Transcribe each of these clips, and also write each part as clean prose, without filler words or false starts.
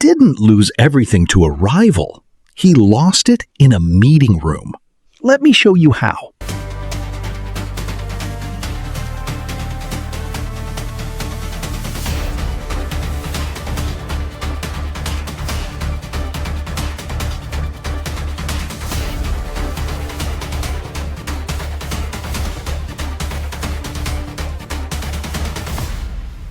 didn't lose everything to a rival. He lost it in a meeting room. Let me show you how.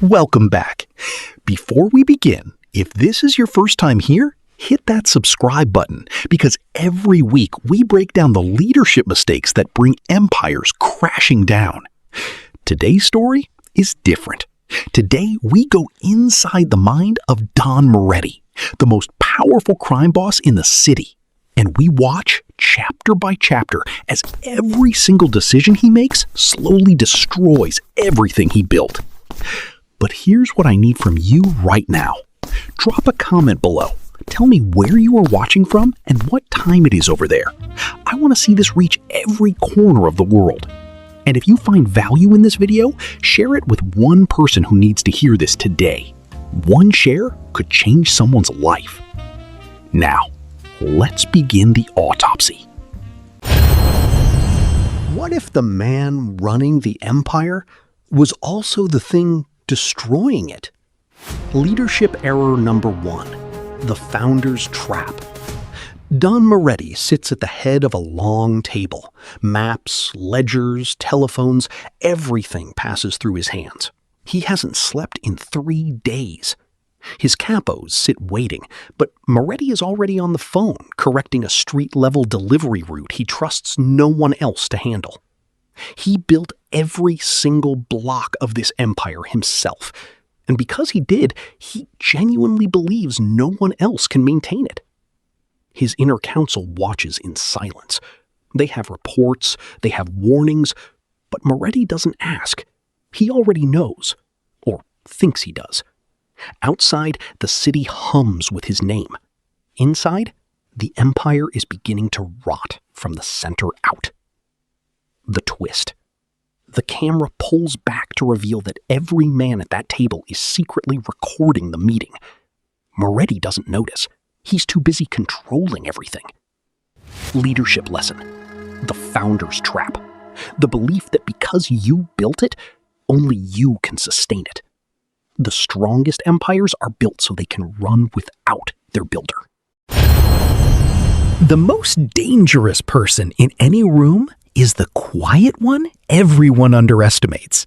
Welcome back. Before we begin, if this is your first time here, hit that subscribe button because every week we break down the leadership mistakes that bring empires crashing down. Today's story is different. Today we go inside the mind of Don Moretti, the most powerful crime boss in the city. And we watch chapter by chapter as every single decision he makes slowly destroys everything he built. But here's what I need from you right now. Drop a comment below. Tell me where you are watching from and what time it is over there. I want to see this reach every corner of the world. And if you find value in this video, share it with one person who needs to hear this today. One share could change someone's life. Now, let's begin the autopsy. What if the man running the empire was also the thing destroying it? Leadership error number 1, the founder's trap. Don Moretti sits at the head of a long table. Maps, ledgers, telephones, everything passes through his hands. He hasn't slept in 3 days. His capos sit waiting, but Moretti is already on the phone, correcting a street-level delivery route he trusts no one else to handle. He built every single block of this empire himself, and because he did, he genuinely believes no one else can maintain it. His inner council watches in silence. They have reports, they have warnings, but Moretti doesn't ask. He already knows, or thinks he does. Outside, the city hums with his name. Inside, the empire is beginning to rot from the center out. The twist. The camera pulls back to reveal that every man at that table is secretly recording the meeting. Moretti doesn't notice. He's too busy controlling everything. Leadership lesson. The founder's trap. The belief that because you built it, only you can sustain it. The strongest empires are built so they can run without their builder. The most dangerous person in any room is the quiet one everyone underestimates.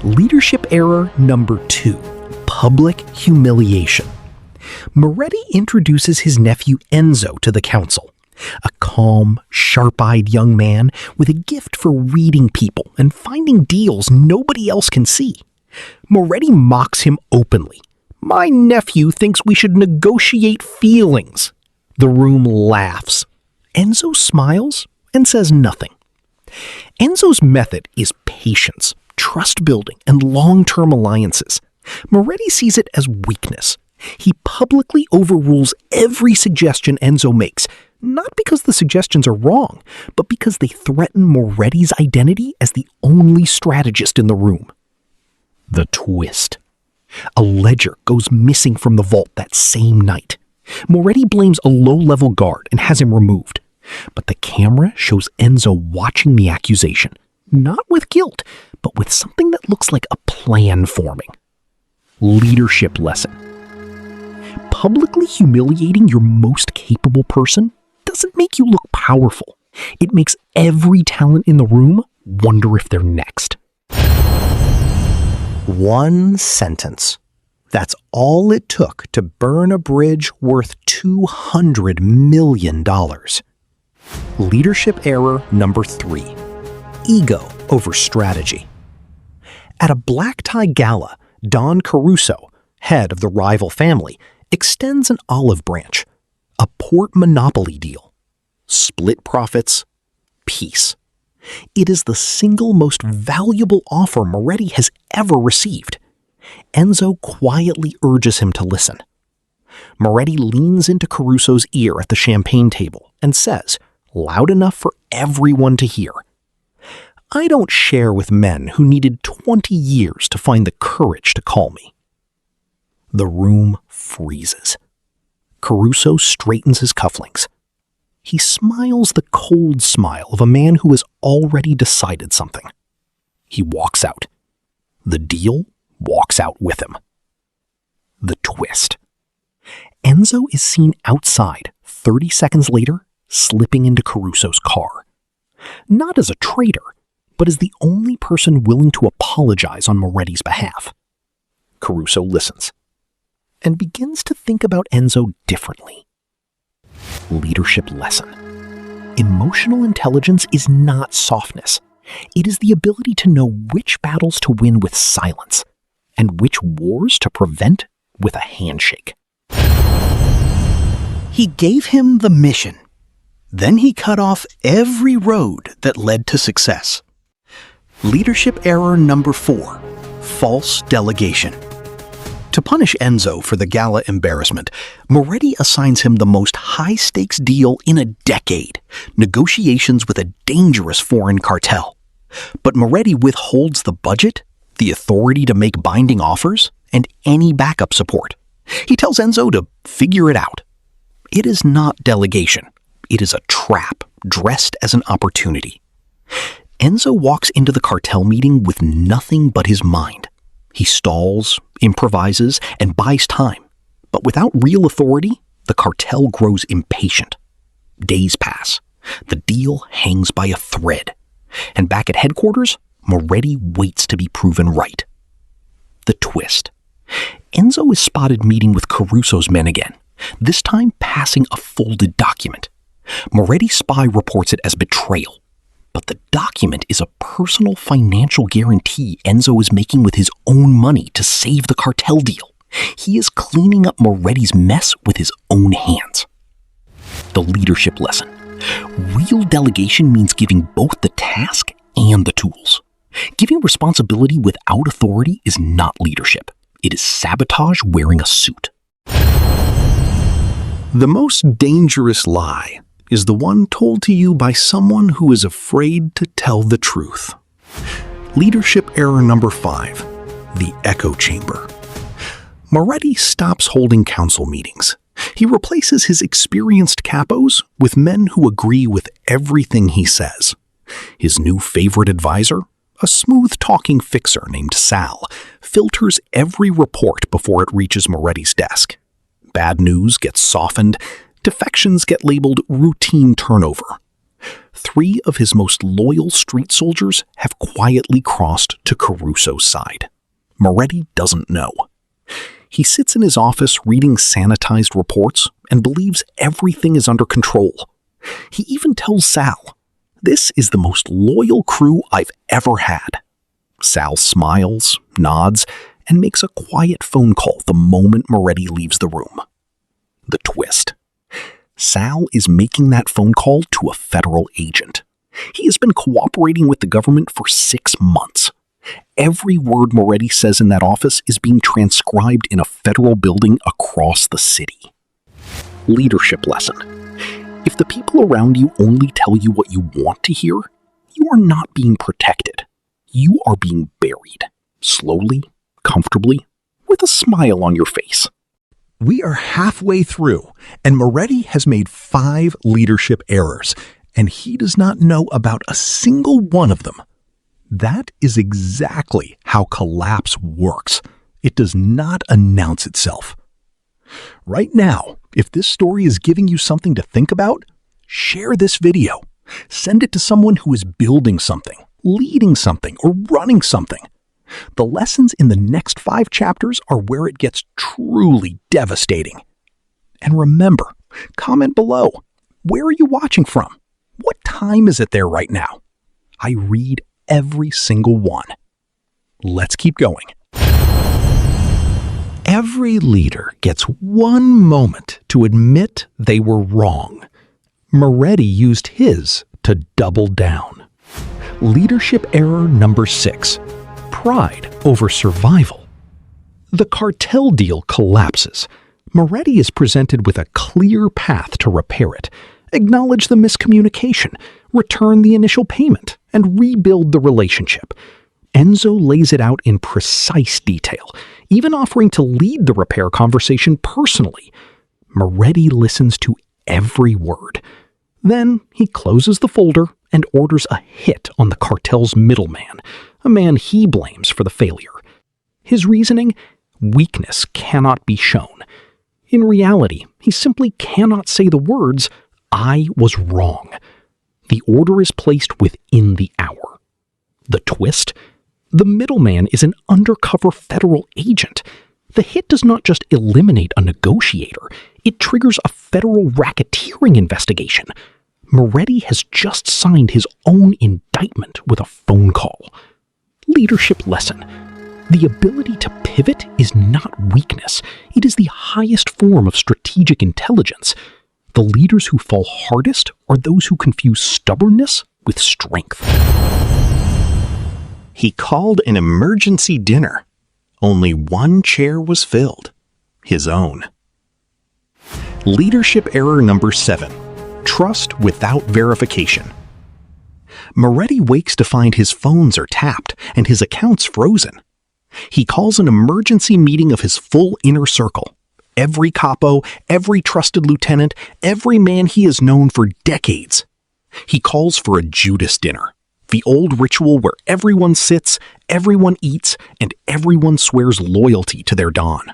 Leadership error number 2, public humiliation. Moretti introduces his nephew Enzo to the council, a calm, sharp-eyed young man with a gift for reading people and finding deals nobody else can see. Moretti mocks him openly. "My nephew thinks we should negotiate feelings." The room laughs. Enzo smiles and says nothing. Enzo's method is patience, trust building, and long-term alliances. Moretti sees it as weakness. He publicly overrules every suggestion Enzo makes, not because the suggestions are wrong, but because they threaten Moretti's identity as the only strategist in the room. The twist. A ledger goes missing from the vault that same night. Moretti blames a low-level guard and has him removed. But the camera shows Enzo watching the accusation, not with guilt, but with something that looks like a plan forming. Leadership lesson. Publicly humiliating your most capable person doesn't make you look powerful. It makes every talent in the room wonder if they're next. One sentence. That's all it took to burn a bridge worth $200 million. Leadership error number 3, ego over strategy. At a black tie gala, Don Caruso, head of the rival family, extends an olive branch, a port monopoly deal. Split profits, peace. It is the single most valuable offer Moretti has ever received. Enzo quietly urges him to listen. Moretti leans into Caruso's ear at the champagne table and says, loud enough for everyone to hear, "I don't share with men who needed 20 years to find the courage to call me." The room freezes. Caruso straightens his cufflinks. He smiles the cold smile of a man who has already decided something. He walks out. The deal walks out with him. The twist. Enzo is seen outside 30 seconds later, slipping into Caruso's car. Not as a traitor, but as the only person willing to apologize on Moretti's behalf. Caruso listens and begins to think about Enzo differently. Leadership lesson. Emotional intelligence is not softness. It is the ability to know which battles to win with silence and which wars to prevent with a handshake. He gave him the mission. Then he cut off every road that led to success. Leadership error number 4, false delegation. To punish Enzo for the gala embarrassment, Moretti assigns him the most high-stakes deal in a decade, negotiations with a dangerous foreign cartel. But Moretti withholds the budget, the authority to make binding offers, and any backup support. He tells Enzo to figure it out. It is not delegation. It is a trap dressed as an opportunity. Enzo walks into the cartel meeting with nothing but his mind. He stalls, improvises, and buys time. But without real authority, the cartel grows impatient. Days pass. The deal hangs by a thread. And back at headquarters, Moretti waits to be proven right. The twist. Enzo is spotted meeting with Caruso's men again, this time passing a folded document. Moretti's spy reports it as betrayal. But the document is a personal financial guarantee Enzo is making with his own money to save the cartel deal. He is cleaning up Moretti's mess with his own hands. The leadership lesson. Real delegation means giving both the task and the tools. Giving responsibility without authority is not leadership. It is sabotage wearing a suit. The most dangerous lie is the one told to you by someone who is afraid to tell the truth. Leadership error number 5, the echo chamber. Moretti stops holding council meetings. He replaces his experienced capos with men who agree with everything he says. His new favorite advisor, a smooth-talking fixer named Sal, filters every report before it reaches Moretti's desk. Bad news gets softened. Defections get labeled routine turnover. 3 of his most loyal street soldiers have quietly crossed to Caruso's side. Moretti doesn't know. He sits in his office reading sanitized reports and believes everything is under control. He even tells Sal, "This is the most loyal crew I've ever had." Sal smiles, nods, and makes a quiet phone call the moment Moretti leaves the room. The twist. Sal is making that phone call to a federal agent. He has been cooperating with the government for 6 months. Every word Moretti says in that office is being transcribed in a federal building across the city. Leadership lesson. If the people around you only tell you what you want to hear, you are not being protected. You are being buried, slowly, comfortably, with a smile on your face. We are halfway through, and Moretti has made 5 leadership errors, and he does not know about a single one of them. That is exactly how collapse works. It does not announce itself. Right now, if this story is giving you something to think about, share this video. Send it to someone who is building something, leading something, or running something. The lessons in the next 5 chapters are where it gets truly devastating. And remember, comment below. Where are you watching from? What time is it there right now? I read every single one. Let's keep going. Every leader gets one moment to admit they were wrong. Moretti used his to double down. Leadership error number 6. Pride over survival. The cartel deal collapses. Moretti is presented with a clear path to repair it, acknowledge the miscommunication, return the initial payment, and rebuild the relationship. Enzo lays it out in precise detail, even offering to lead the repair conversation personally. Moretti listens to every word. Then he closes the folder and orders a hit on the cartel's middleman, a man he blames for the failure. His reasoning? Weakness cannot be shown. In reality, he simply cannot say the words, "I was wrong." The order is placed within the hour. The twist? The middleman is an undercover federal agent. The hit does not just eliminate a negotiator, it triggers a federal racketeering investigation. Moretti has just signed his own indictment with a phone call. Leadership lesson. The ability to pivot is not weakness. It is the highest form of strategic intelligence. The leaders who fall hardest are those who confuse stubbornness with strength. He called an emergency dinner. Only one chair was filled. His own. Leadership error number 7. Trust without verification. Moretti wakes to find his phones are tapped and his accounts frozen. He calls an emergency meeting of his full inner circle. Every capo, every trusted lieutenant, every man he has known for decades. He calls for a Judas dinner, the old ritual where everyone sits, everyone eats, and everyone swears loyalty to their Don.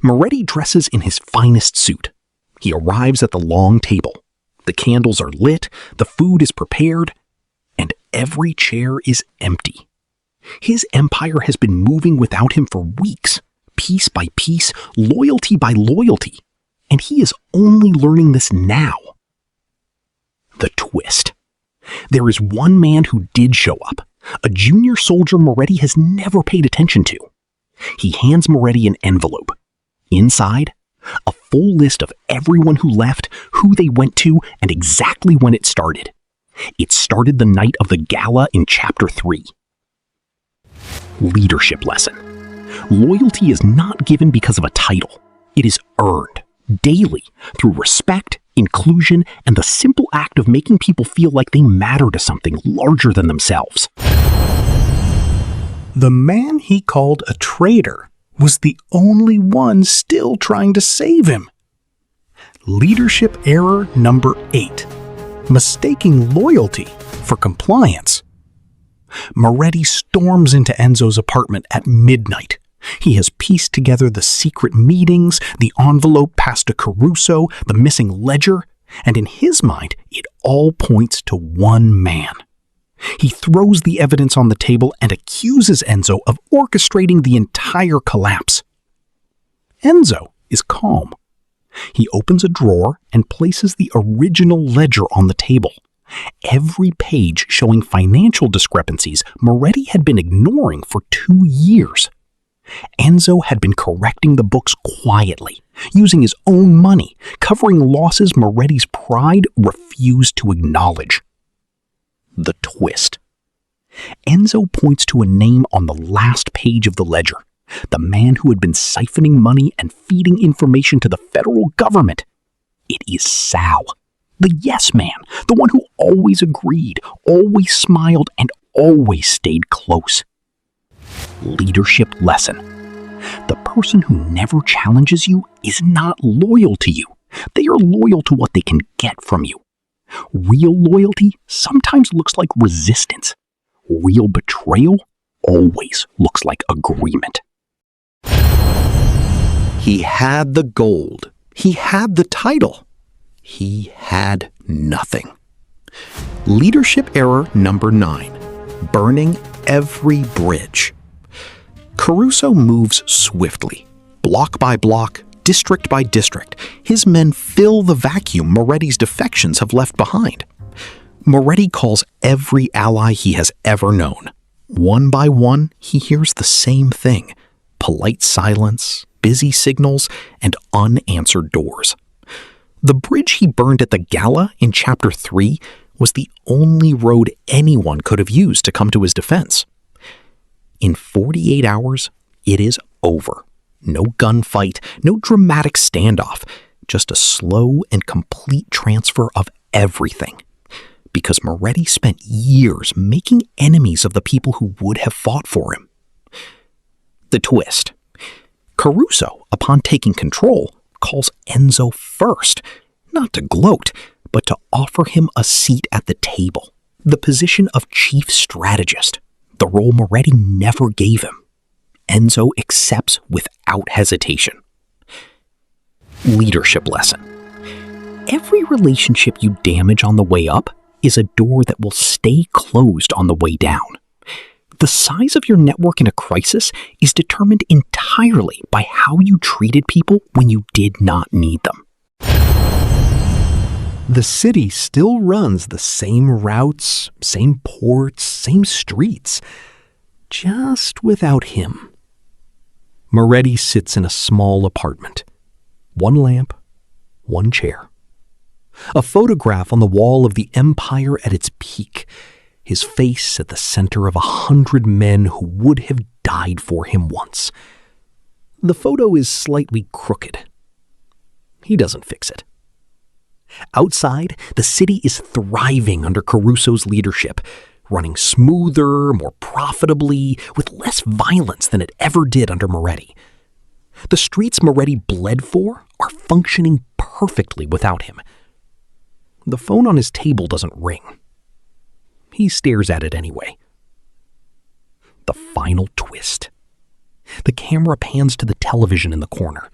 Moretti dresses in his finest suit. He arrives at the long table. The candles are lit, the food is prepared, and every chair is empty. His empire has been moving without him for weeks, piece by piece, loyalty by loyalty, and he is only learning this now. The twist. There is one man who did show up, a junior soldier Moretti has never paid attention to. He hands Moretti an envelope. Inside, a full list of everyone who left, who they went to, and exactly when it started. It started the night of the gala in Chapter 3. Leadership lesson. Loyalty is not given because of a title. It is earned, daily, through respect, inclusion, and the simple act of making people feel like they matter to something larger than themselves. The man he called a traitor was the only one still trying to save him. Leadership error number 8. Mistaking loyalty for compliance. Moretti storms into Enzo's apartment at midnight. He has pieced together the secret meetings, the envelope passed to Caruso, the missing ledger, and in his mind, it all points to one man. He throws the evidence on the table and accuses Enzo of orchestrating the entire collapse. Enzo is calm. He opens a drawer and places the original ledger on the table. Every page showing financial discrepancies Moretti had been ignoring for 2 years. Enzo had been correcting the books quietly, using his own money, covering losses Moretti's pride refused to acknowledge. The twist. Enzo points to a name on the last page of the ledger, the man who had been siphoning money and feeding information to the federal government. It is Sal, the yes man, the one who always agreed, always smiled, and always stayed close. Leadership lesson. The person who never challenges you is not loyal to you. They are loyal to what they can get from you. Real loyalty sometimes looks like resistance. Real betrayal always looks like agreement. He had the gold. He had the title. He had nothing. Leadership error number 9. Burning every bridge. Caruso moves swiftly, block by block, district by district. His men fill the vacuum Moretti's defections have left behind. Moretti calls every ally he has ever known. One by one, he hears the same thing: polite silence, busy signals, and unanswered doors. The bridge he burned at the gala in Chapter 3 was the only road anyone could have used to come to his defense. In 48 hours, it is over. No gunfight, no dramatic standoff, just a slow and complete transfer of everything. Because Moretti spent years making enemies of the people who would have fought for him. The twist. Caruso, upon taking control, calls Enzo first, not to gloat, but to offer him a seat at the table, the position of chief strategist, the role Moretti never gave him. Enzo accepts without hesitation. Leadership lesson. Every relationship you damage on the way up is a door that will stay closed on the way down. The size of your network in a crisis is determined entirely by how you treated people when you did not need them. The city still runs the same routes, same ports, same streets, just without him. Moretti sits in a small apartment. One lamp, one chair. A photograph on the wall of the empire at its peak, his face at the center of 100 men who would have died for him once. The photo is slightly crooked. He doesn't fix it. Outside, the city is thriving under Caruso's leadership, running smoother, more profitably, with less violence than it ever did under Moretti. The streets Moretti bled for are functioning perfectly without him. The phone on his table doesn't ring. He stares at it anyway. The final twist. The camera pans to the television in the corner.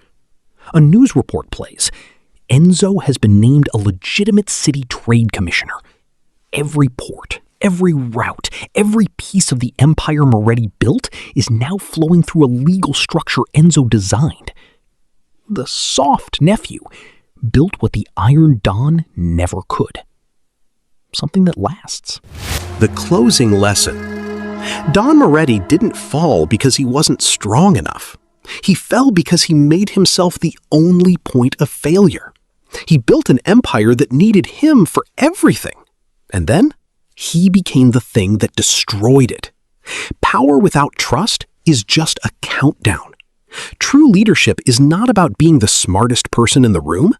A news report plays. Enzo has been named a legitimate city trade commissioner. Every port, every route, every piece of the empire Moretti built is now flowing through a legal structure Enzo designed. The soft nephew built what the Iron Dawn never could. Something that lasts. The closing lesson. Don Moretti didn't fall because he wasn't strong enough. He fell because he made himself the only point of failure. He built an empire that needed him for everything. And then he became the thing that destroyed it. Power without trust is just a countdown. True leadership is not about being the smartest person in the room.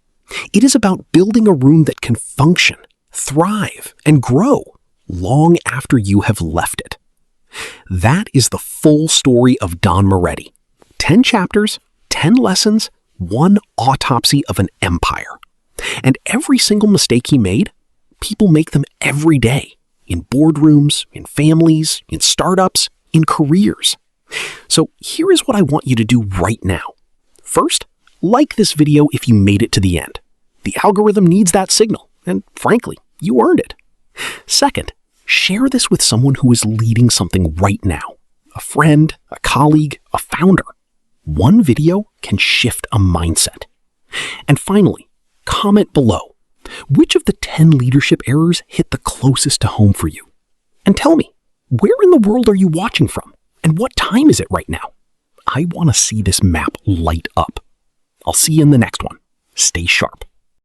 It is about building a room that can function, thrive, and grow long after you have left it. That is the full story of Don Moretti. 10 chapters, 10 lessons, 1 autopsy of an empire. And every single mistake he made, people make them every day. In boardrooms, in families, in startups, in careers. So here is what I want you to do right now. First, like this video if you made it to the end. The algorithm needs that signal, and frankly, you earned it. Second, share this with someone who is leading something right now. A friend, a colleague, a founder. One video can shift a mindset. And finally, comment below. Which of the 10 leadership errors hit the closest to home for you? And tell me, where in the world are you watching from? And what time is it right now? I want to see this map light up. I'll see you in the next one. Stay sharp.